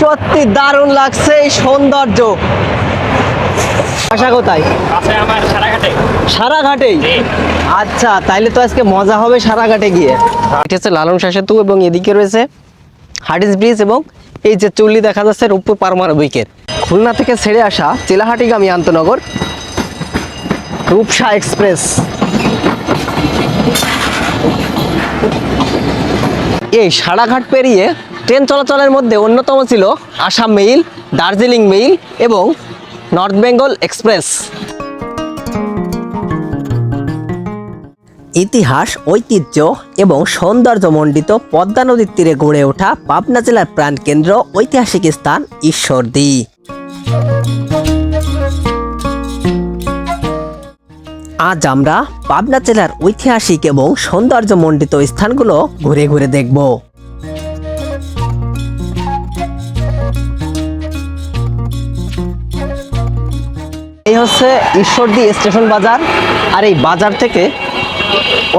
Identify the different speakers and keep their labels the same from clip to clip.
Speaker 1: সত্যি দারুণ লাগছে এই সৌন্দর্য। বাসা কোথায়? সারাঘাটেই। আচ্ছা, তাইলে তো আজকে মজা হবে সারাঘাটে গিয়ে। এটা হচ্ছে লালন শাহ সেতু এবং এদিকে রয়েছে হার্ডিঞ্জ ব্রিজ এবং এই যে চুল্লি দেখা যাচ্ছে রূপপুর পারমাণবিকের। খুলনা থেকে ছেড়ে আসা চিলাহাটিগামী আন্তনগর রূপসা এক্সপ্রেস। এই সারাঘাট পেরিয়ে ট্রেন চলাচলের মধ্যে অন্যতম ছিল আসাম মেইল, দার্জিলিং মেইল এবং নর্থ বেঙ্গল এক্সপ্রেস। ইতিহাস, ঐতিহ্য এবং সৌন্দর্যমণ্ডিত পদ্মা নদীর তীরে গড়ে ওঠা পাবনা জেলার প্রাণকেন্দ্র ঐতিহাসিক স্থান ঈশ্বরদী। আজ আমরা পাবনা জেলার ঐতিহাসিক এবং সৌন্দর্যমণ্ডিত স্থানগুলো ঘুরে ঘুরে দেখব। এই হচ্ছে ঈশ্বরদী স্টেশন বাজার, আর এই বাজার থেকে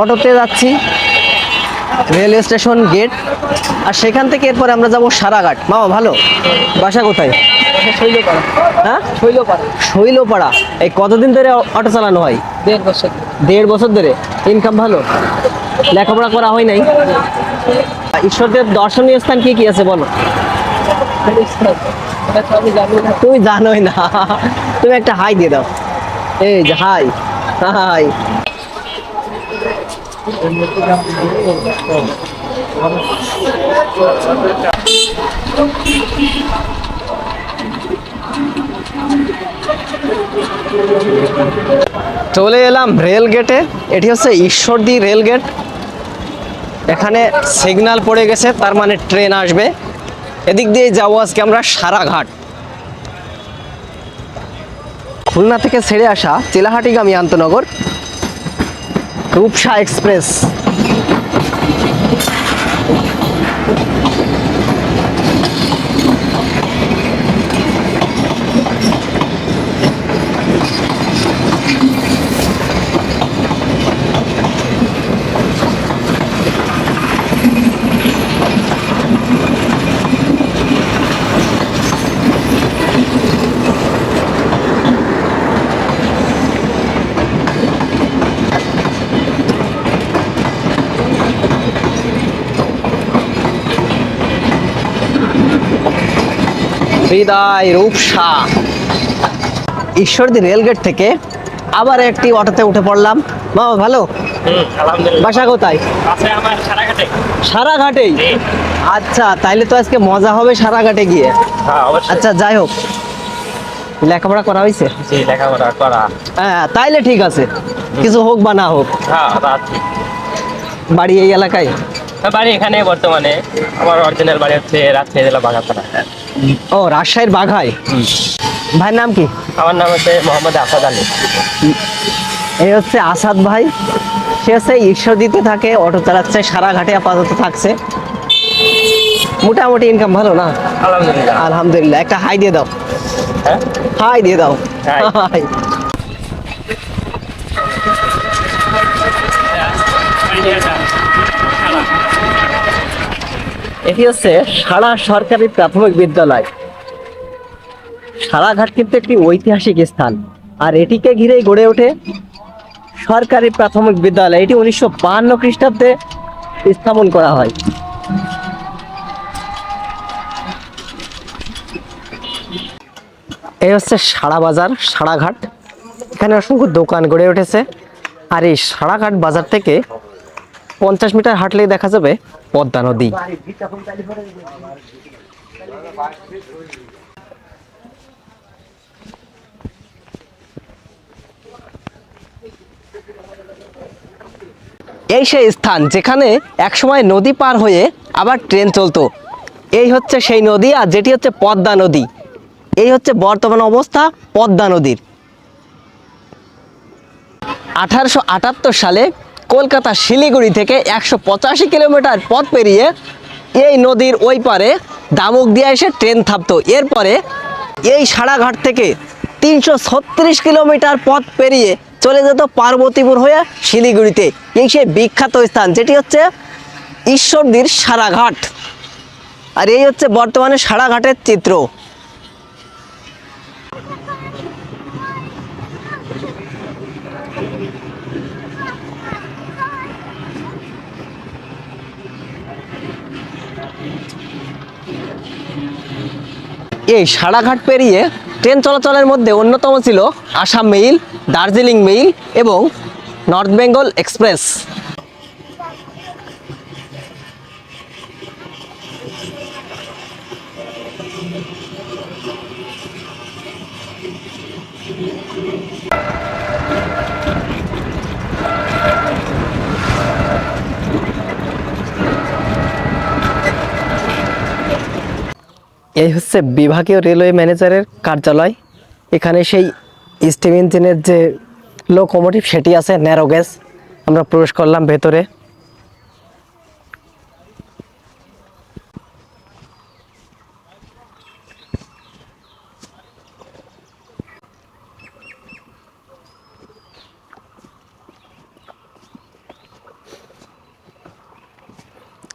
Speaker 1: অটোতে যাচ্ছি রেলওয়ে স্টেশন গেট, আর সেখান থেকে এরপরে আমরা যাব সারাঘাট। মামা ভালো, বাসা কোথায়? শৈলপাড়া। হ্যাঁ, শৈলপাড়া। এই কতদিন ধরে অটো চালানো হয়? 1.5 বছর। 1.5 বছর ধরে। ইনকাম ভালো? লেখাপড়া করা হয় নাই? ঈশ্বরদের দর্শনীয় স্থান কি কি আছে বলো? তুমি জানোই না, তুমি একটা হাই দিয়ে দাও। এই যে হাই হাই। চলে এলাম রেল গেটে। এটি হচ্ছে ঈশ্বরদী রেল গেট। এখানে সিগন্যাল পড়ে গেছে, তার মানে ট্রেন আসবে। এদিক দিয়ে যাবো আজকে আমরা সারাঘাট। খুলনা থেকে ছেড়ে আসা চিলাহাটিগামী আন্তনগর রূপসা এক্সপ্রেস। বিদায় রূপসা। ঈশ্বরদী রেলগেট থেকে আবার একটি অটোতে উঠে পড়লাম। মামা ভালো? বাসা কোথায়? সারাঘাটেই। আচ্ছা, তাইলে তো আজকে মজা হবে সারাঘাটে গিয়ে। আচ্ছা, যাই হোক, লেখাপড়া করা হয়েছে? হ্যাঁ, তাইলে ঠিক আছে, কিছু হোক বা না হোক। বাড়ি এই এলাকায়?
Speaker 2: বাড়ি এখানে বর্তমানে। আমার অরিজিনাল বাড়ি হচ্ছে রাজশাহী জেলা বাঘাপাড়া।
Speaker 1: ও, রাজশাহীর বাঘায়। ভাইয়ের নাম কি?
Speaker 2: আমার নাম হচ্ছে মোহাম্মদ আসাদ আলী।
Speaker 1: এই হচ্ছে আসাদ ভাই, সে হচ্ছে ঈশ্বরদীতে থাকে, অটো চালাচ্ছে, সারাঘাটে আপাতত থাকছে। মোটামুটি ইনকাম ভালো না?
Speaker 2: আলহামদুলিল্লাহ।
Speaker 1: আলহামদুলিল্লাহ। একটা হাই দিয়ে দাও।
Speaker 2: হ্যাঁ,
Speaker 1: হাই দিয়ে দাও।
Speaker 2: হাই।
Speaker 1: হাই। এটি হচ্ছে সারা সরকারি প্রাথমিক বিদ্যালয়। সারাঘাট কিন্তু একটি ঐতিহাসিক স্থান, আর এটিকে ঘিরেই গড়ে ওঠে সরকারি প্রাথমিক বিদ্যালয়। এটি 1952 খ্রিস্টাব্দে স্থাপন করা হয়। এই হচ্ছে সারা বাজার, সারাঘাট। এখানে অসংখ্য দোকান গড়ে উঠেছে, আর এই সারাঘাট বাজার থেকে 50 মিটার হাঁটলেই দেখা যাবে পদ্মা নদী। এই সেই স্থান যেখানে একসময় নদী পার হয়ে আবার ট্রেন চলতো। এই হচ্ছে সেই নদী, আর যেটি হচ্ছে পদ্মা নদী। এই হচ্ছে বর্তমান অবস্থা পদ্মা নদীর। 1878 সালে কলকাতা শিলিগুড়ি থেকে 185 কিলোমিটার পথ পেরিয়ে এই নদীর ওই পারে দামুক দিয়ে এসে ট্রেন থামতো। এরপরে এই সারাঘাট থেকে 336 কিলোমিটার পথ পেরিয়ে চলে যেত পার্বতীপুর হয়ে শিলিগুড়িতে। এই সেই বিখ্যাত স্থান যেটি হচ্ছে ঈশ্বরদীর সারাঘাট। আর এই হচ্ছে বর্তমানে সাড়াঘাটের চিত্র। এই সাড়াঘাট পেরিয়ে ট্রেন চলাচলের মধ্যে অন্যতম ছিল আসাম মেইল, দার্জিলিং মেইল এবং নর্থ বেঙ্গল এক্সপ্রেস। এই হচ্ছে বিভাগীয় রেলওয়ে ম্যানেজারের কার্যালয়। এখানে সেই স্টিম ইঞ্জিনের যে লোকোমোটিভ সেটি আছে, ন্যারো গেজ। আমরা প্রবেশ করলাম ভেতরে।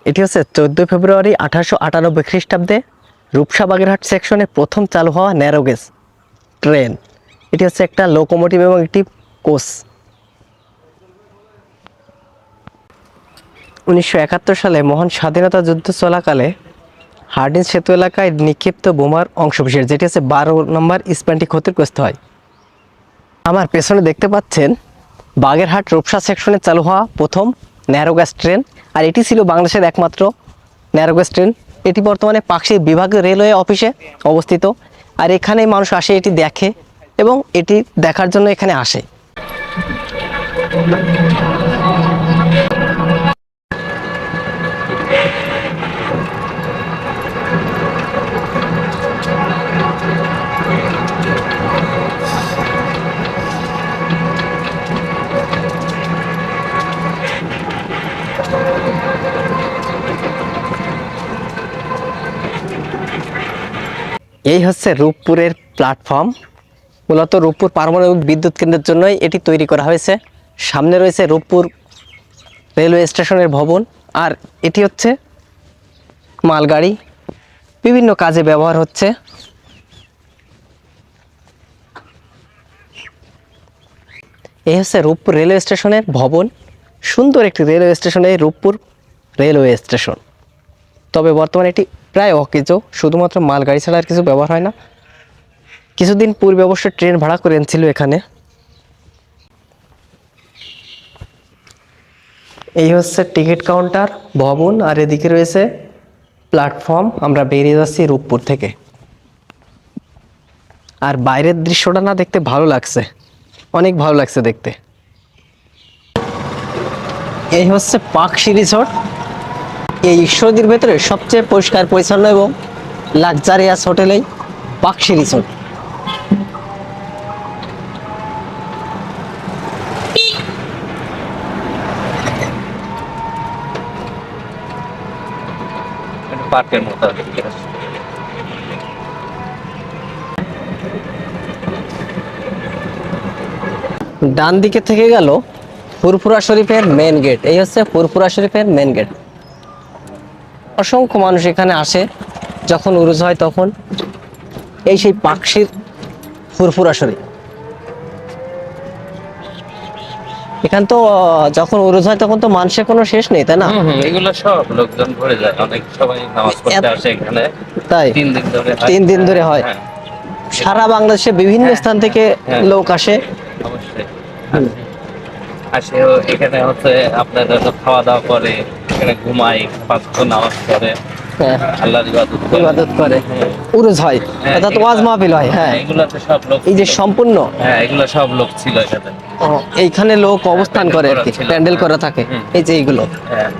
Speaker 1: এটি হচ্ছে 14 ফেব্রুয়ারি 1898 খ্রিস্টাব্দে রূপসা বাগেরহাট সেকশনে প্রথম চালু হওয়া ন্যারো গেজ ট্রেন। এটি হচ্ছে একটা লোকোমোটিভ এবং একটি কোচ। 1971 সালে মহান স্বাধীনতা যুদ্ধ চলাকালে হার্ডিঞ্জ সেতু এলাকায় নিক্ষিপ্ত বোমার অংশবিশেষ, যেটি হচ্ছে 12 নম্বর স্প্যানটি ক্ষতিগ্রস্ত হয়। আমার পেছনে দেখতে পাচ্ছেন বাগেরহাট রূপসা সেকশনে চালু হওয়া প্রথম ন্যারো গেজ ট্রেন। আর এটি ছিল বাংলাদেশের একমাত্র ন্যারো গেজ ট্রেন। এটি বর্তমানে পাকশি বিভাগীয় রেলওয়ে অফিসে অবস্থিত। আর এখানেই মানুষ আসে এটি দেখে এবং এটি দেখার জন্য এখানে আসে। এই হচ্ছে রূপপুরের প্ল্যাটফর্ম। মূলত রূপপুর পারমাণবিক বিদ্যুৎ কেন্দ্রের জন্যই এটি তৈরি করা হয়েছে। সামনে রয়েছে রূপপুর রেলওয়ে স্টেশনের ভবন। আর এটি হচ্ছে মালগাড়ি, বিভিন্ন কাজে ব্যবহার হচ্ছে। এই হচ্ছে রূপপুর রেলওয়ে স্টেশনের ভবন। সুন্দর একটি রেলওয়ে স্টেশন এই রূপপুর রেলওয়ে স্টেশন। তবে বর্তমানে এটি প্রায় অকেজো, শুধুমাত্র মালগাড়ি ছাড়া আর কিছু ব্যবহার হয় না। কিছুদিন পূর্বে অবশ্য ট্রেন ভাড়া করে এনেছিল এখানে। এই হচ্ছে টিকিট কাউন্টার ভবন, আর এদিকে রয়েছে প্ল্যাটফর্ম। আমরা বেরিয়ে যাচ্ছি রূপপুর থেকে। আর বাইরের দৃশ্যটা না দেখতে ভালো লাগছে, অনেক ভালো লাগছে দেখতে। এই হচ্ছে পাকশি রিসোর্ট। এই ঈশ্বরদীর ভেতরে সবচেয়ে পরিষ্কার পরিচ্ছন্ন এবং লাক্সারিয়াস হোটেল এই পাকশি রিসোর্ট।
Speaker 2: পার্কের মতো।
Speaker 1: ডান দিকে থেকে গেল ফুরফুরা শরীফের মেন গেট। এই হচ্ছে ফুরফুরা শরীফের মেন গেট। অসংখ্য মানুষ এখানে আসে যখন উরুজ হয় তখন। এই সেই পাকশির ফুরফুরা শরীফ। এখান তো যখন উরুজ হয় তখন তো মানুষের কোনো শেষ নেই, তাই না?
Speaker 2: এগুলো সব লোকজন ভরে যায়, অনেক সবাই নামাজ পড়তে আসে এখানে।
Speaker 1: তাই
Speaker 2: 3 দিন ধরে হয়।
Speaker 1: 3 দিন ধরে হয়।
Speaker 2: হ্যাঁ,
Speaker 1: সারা বাংলাদেশে বিভিন্ন স্থান থেকে লোক আসে।
Speaker 2: অবশ্যই আসে। এখানে হচ্ছে আপনার খাওয়া দাওয়া করে, এখানে ঘুমায়, 5 ওয়াক্ত নামাজ পড়ে,
Speaker 1: হ্যাঁ,
Speaker 2: আল্লাহর
Speaker 1: ইবাদত করে, উরুজ হয়, অর্থাৎ ওয়াজ মাহফিল হয়। হ্যাঁ,
Speaker 2: এগুলোতে সব লোক,
Speaker 1: এই যে সম্পূর্ণ,
Speaker 2: হ্যাঁ এগুলো সব লোক ছিল এখানে।
Speaker 1: এইখানে লোক অবস্থান করে আর কি, প্যান্ডেল করা থাকে। এই যে এইগুলো,
Speaker 2: হ্যাঁ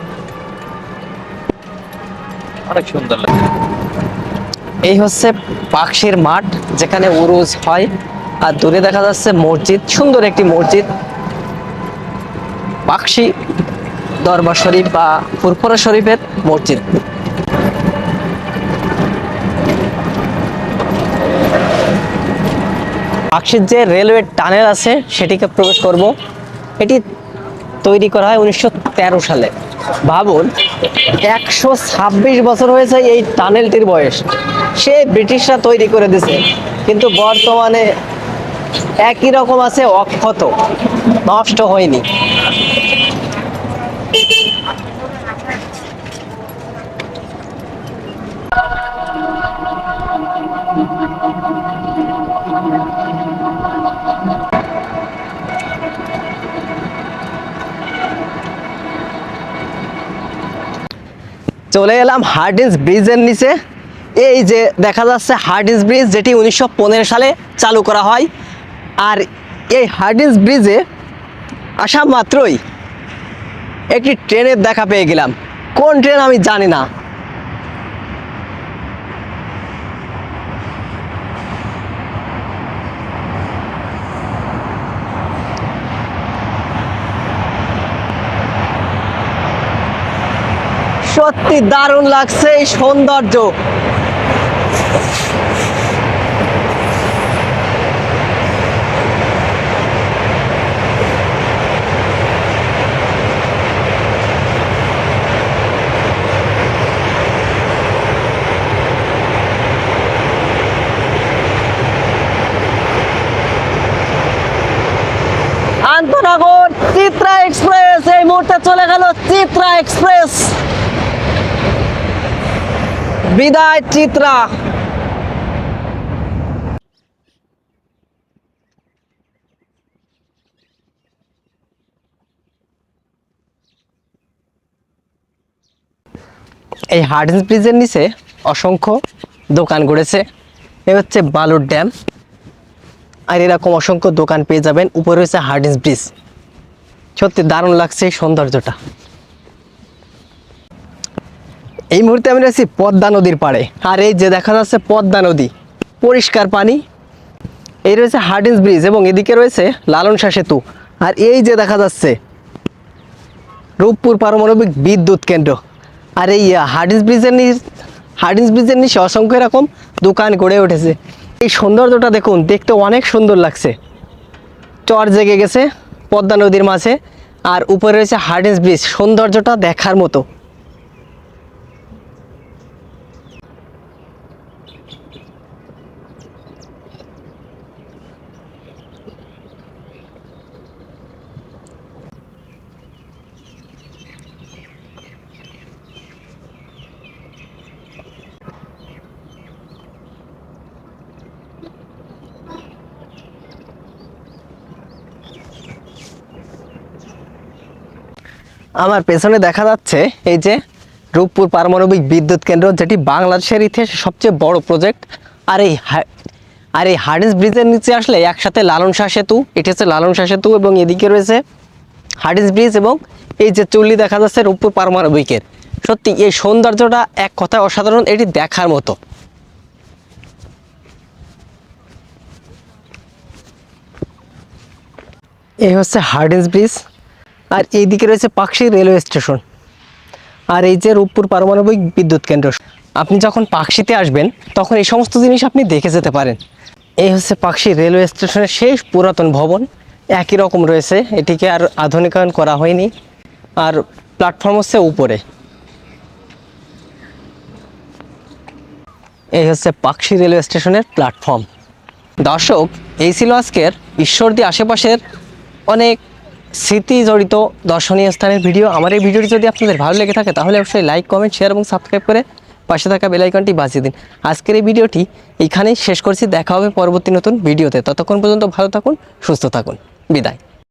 Speaker 2: অনেক সুন্দর লাগে।
Speaker 1: এই হচ্ছে পাকশির মাঠ যেখানে উরুজ হয়। আর দূরে দেখা যাচ্ছে মসজিদ, সুন্দর একটি মসজিদ, পাকশি দরবার শরীফ বা ফুরফুরা শরীফের মসজিদ। পাকশির যে রেলওয়ে টানেল আছে সেটিকে প্রবেশ করব। এটি তৈরি করা হয় 1913 সালে। ভাবুন 126 বছর হয়েছে এই টানেলটির বয়স, সে ব্রিটিশরা তৈরি করে দিছে, কিন্তু বর্তমানে একই রকম আছে, অক্ষত, নষ্ট হয়নি। চলে এলাম হার্ডিঞ্জ ব্রিজের নিচে। এই যে দেখা যাচ্ছে হার্ডিঞ্জ ব্রিজ, যেটি 1915 সালে চালু করা হয়। আর এই হার্ডিঞ্জ ব্রিজে আসা মাত্রই একটি ট্রেনের দেখা পেয়ে গেলাম। কোন ট্রেন আমি জানি না। সত্যি দারুণ লাগছে এই সৌন্দর্য। আন্তনগর চিত্রা এক্সপ্রেস এই মুহূর্তে চলে গেল। চিত্রা এক্সপ্রেস, বিদায় চিত্রা। এই হার্ডিঞ্জ ব্রিজের নিচে অসংখ্য দোকান গড়েছে। এ হচ্ছে বালুর ড্যাম, আর এরকম অসংখ্য দোকান পেয়ে যাবেন। উপরে হচ্ছে হার্ডিঞ্জ ব্রিজ। সত্যি দারুণ লাগছে এই সৌন্দর্যটা। এই মুহূর্তে আমি রয়েছি পদ্মা নদীর পাড়ে, আর এই যে দেখা যাচ্ছে পদ্মা নদী, পরিষ্কার পানি। এই রয়েছে হার্ডিঞ্জ ব্রিজ এবং এদিকে রয়েছে লালন শাহ সেতু। আর এই যে দেখা যাচ্ছে রূপপুর পারমাণবিক বিদ্যুৎ কেন্দ্র। আর এই হার্ডিঞ্জ ব্রিজের নিচে অসংখ্য এরকম দোকান গড়ে উঠেছে। এই সৌন্দর্যটা দেখুন, দেখতে অনেক সুন্দর লাগছে। চর জেগে গেছে পদ্মা নদীর মাঝে, আর উপরে রয়েছে হার্ডিঞ্জ ব্রিজ। সৌন্দর্যটা দেখার মতো। আমার পেছনে দেখা যাচ্ছে এই যে রূপপুর পারমাণবিক বিদ্যুৎ কেন্দ্র, যেটি বাংলাদেশের ইতিহাসে সবচেয়ে বড় প্রজেক্ট। আর এই হার্ডিঞ্জ ব্রিজের নিচে আসলে একসাথে লালন শাহ সেতু, এটি হচ্ছে লালন শাহ সেতু, এবং এদিকে রয়েছে হার্ডিঞ্জ ব্রিজ, এবং এই যে চুল্লি দেখা যাচ্ছে রূপপুর পারমাণবিকের। সত্যি এই সৌন্দর্যটা এক কথায় অসাধারণ, এটি দেখার মতো। এই হচ্ছে হার্ডিঞ্জ ব্রিজ, আর এইদিকে রয়েছে পাকশী রেলওয়ে স্টেশন, আর এই যে রূপপুর পারমাণবিক বিদ্যুৎ কেন্দ্র। আপনি যখন পাকশীতে আসবেন তখন এই সমস্ত জিনিস আপনি দেখে যেতে পারেন। এই হচ্ছে পাকশী রেলওয়ে স্টেশনের শেষ পুরাতন ভবন, একই রকম রয়েছে, এটিকে আর আধুনিকায়ন করা হয়নি। আর প্ল্যাটফর্ম হচ্ছে উপরে। এই হচ্ছে পাকশী রেলওয়ে স্টেশনের প্ল্যাটফর্ম। দর্শক, এই ছিল আজকের ঈশ্বরদী আশেপাশের অনেক স্মৃতি জড়িত দর্শনীয় স্থানের ভিডিও। আমার এই ভিডিওটি যদি আপনাদের ভালো লেগে থাকে তাহলে অবশ্যই লাইক, কমেন্ট, শেয়ার এবং সাবস্ক্রাইব করে পাশে থাকা বেল আইকনটি বাজিয়ে দিন। আজকের এই ভিডিওটি এইখানেই শেষ করছি। দেখা হবে পরবর্তী নতুন ভিডিওতে। ততক্ষণ পর্যন্ত ভালো থাকুন, সুস্থ থাকুন, বিদায়।